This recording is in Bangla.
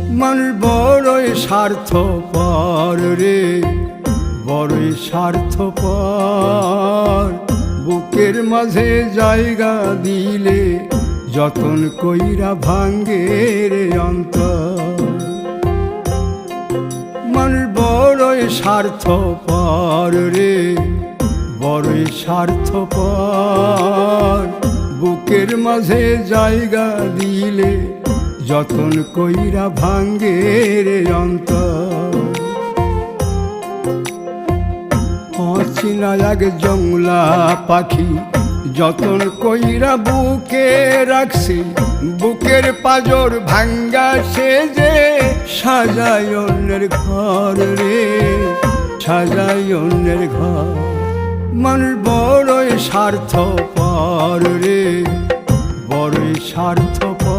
মানুষ বড়ই স্বার্থপর রে, বড়ই স্বার্থপর। বুকের মাঝে জায়গা দিলে যতন কইরা ভাঙ্গে রে অন্তর। মানুষ বড়ই স্বার্থপর রে, বড়ই স্বার্থপর। বুকের মাঝে জায়গা দিলে যতন কইরা ভাঙ্গে রে অন্তর। অচিনা এক জংলা পাখি যতন কইরা বুকে রাখছি, বুকের পাজর ভাঙ্গা সে যে সাজায় অন্যের ঘর রে, সাজায় অন্যের ঘর। মানুষ বড়ই স্বার্থপর রে, বড়ই স্বার্থপর।